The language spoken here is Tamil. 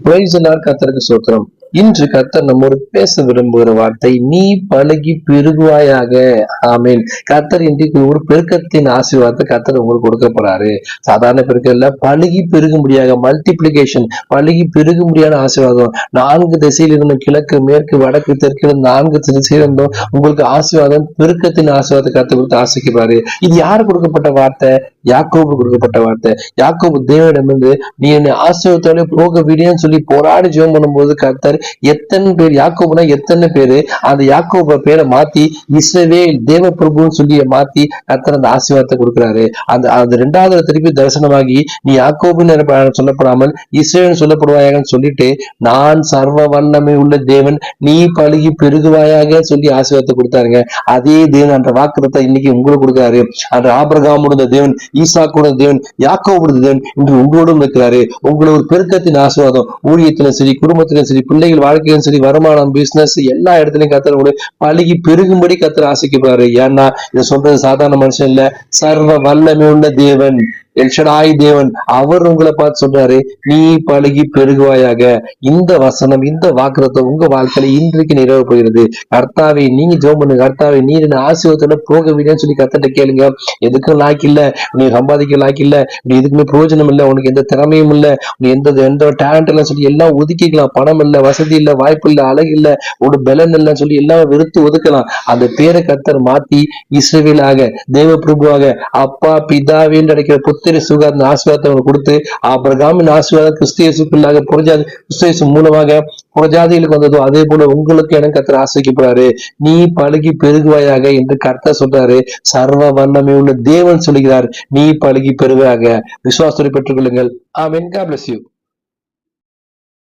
Praise the Lord. கர்த்தருக்கு ஸ்தோத்திரம். இன்று கர்த்தர் நம்மோடு பேச விரும்புகிற வார்த்தை, நீ பழுகி பெருகுவாயாக. ஆமீன். கர்த்தர் இன்றைக்கு ஒரு பெருக்கத்தின் ஆசீர்வாதத்தை கர்த்தர் உங்களுக்கு கொடுக்க போறாரு. சாதாரண பெருக்கம் இல்ல, பழுகி பெருகும்படியாக, மல்டிப்ளிகேஷன், பழுகி பெருகும்படியான ஆசீர்வாதம். 4 திசையில் இருந்தும், கிழக்கு மேற்கு வடக்கு தெற்கு 4 திசையில் இருந்தும் உங்களுக்கு ஆசீர்வாதம், பெருக்கத்தின் ஆசீர்வாதத்தை கர்த்தர் கொடுத்து ஆசைக்கிறாரு. இது யாரு கொடுக்கப்பட்ட வார்த்தை? யாக்கோபு கொடுக்கப்பட்ட வார்த்தை. யாக்கோபு தேவனிடமிருந்து நீ என்னை ஆசீர்வாதத்தோட போக விடியன்னு சொல்லி போராடி ஜெபம் பண்ணும்போது கர்த்தர் எத்தனை பேர், யாக்கோபுனா எத்தனை பேரு, அந்த யாக்கோப பேரை மாத்தி இஸ்ரவேல் தேவ பிரபுன்னு சொல்லி மாத்தி கர்த்தர் அந்த ஆசீர்வாதத்தை கொடுக்கிறாரு. அந்த 2வது திருப்பி தரிசனமாகி நீ யாக்கோபுன்னு சொல்லப்படாமல் இஸ்ரவேல் சொல்லப்படுவாயாகன்னு சொல்லிட்டு, நான் சர்வ வல்லமை உள்ள தேவன், நீ பழுகி பெருகுவாயாக சொல்லி ஆசீர்வாதத்தை கொடுத்தாருங்க. அதே தேவன் அந்த வாக்குறுத்தத்தை இன்னைக்கு உங்களுக்கு கொடுக்கிறாரு. அந்த ஆபிரகாமுடைய தேவன், ஈசாக்கோட தேவன், யாக்கோபுடைய தேவன் இன்று உங்களோடும் இருக்கிறாரு. உங்களை ஒரு பெருக்கத்தின் ஆசீர்வாதம், ஊழியத்திலும் சரி, குடும்பத்திலும் சரி, பிள்ளைகள் வாழ்க்கையிலும் சரி, வருமானம், பிசினஸ் எல்லா இடத்துலயும் கர்த்தர் பழுகி பெருகும்படி கர்த்தர் ஆசைக்கப்படுறாரு. ஏன்னா இதை சொல்றது சாதாரண மனுஷன் இல்ல, சர்வ வல்லமை உள்ள தேவன், எல்ஷடாய் தேவன். அவர் உங்களை பார்த்து சொல்றாரு, நீ பழுகி பெருகுவாயாக. இந்த வசனம், இந்த வாக்குறுத்தம் உங்க வாழ்க்கையில இன்றைக்கு நிறைவு போகிறது. கர்த்தாவே, நீங்க ஜெபம் பண்ணுங்க. கர்த்தாவே, நீ என்ன ஆசீர்வாதத்தோட போக விடுன்னு சொல்லி கர்த்தர்ட்ட கேளுங்க. எதுக்கும் லாய்க்கு இல்ல, நீ சம்பாதிக்க லாய்க்கு இல்ல, நீ எதுக்குமே பிரயோஜனம் இல்ல, உனக்கு எந்த திறமையும் இல்ல, நீ எந்த டேலண்ட் இல்ல சொல்லி எல்லாம் ஒதுக்கிக்கலாம். பணம் இல்ல, வசதி இல்ல, வாய்ப்பு இல்ல, அழகு இல்ல, ஒரு பலன் இல்லைன்னு சொல்லி எல்லாம் வெறுத்து ஒதுக்கலாம். அந்த பேரை கர்த்தர் மாத்தி இஸ்ரவேலாக, தேவ பிரபுவாக, அப்பா பிதாவேன்னு கிடைக்கிற புத்திர சுகாதார ஆசீர்வாதத்தை கொடுத்து, ஆபிரகாமின் ஆசீர்வாதம் கிறிஸ்தியேசுக்குள்ளாக கிறிஸ்தியேசு மூலமாக புறஜாதிகளுக்கு வந்ததோ அதே போல உங்களுக்கு எனக்கு கர்த்தர் ஆசைக்கப்படுறாரு. நீ பழுகி பெருகுவாயாக என்று கர்த்தர் சொல்றாரு. சர்வ வல்லமை உள்ள தேவன் சொல்லுகிறார், நீ பழுகி பெருகுவாயாக. விசுவாசத்தை பெற்றுக் கொள்ளுங்கள். ஆமென். God bless you.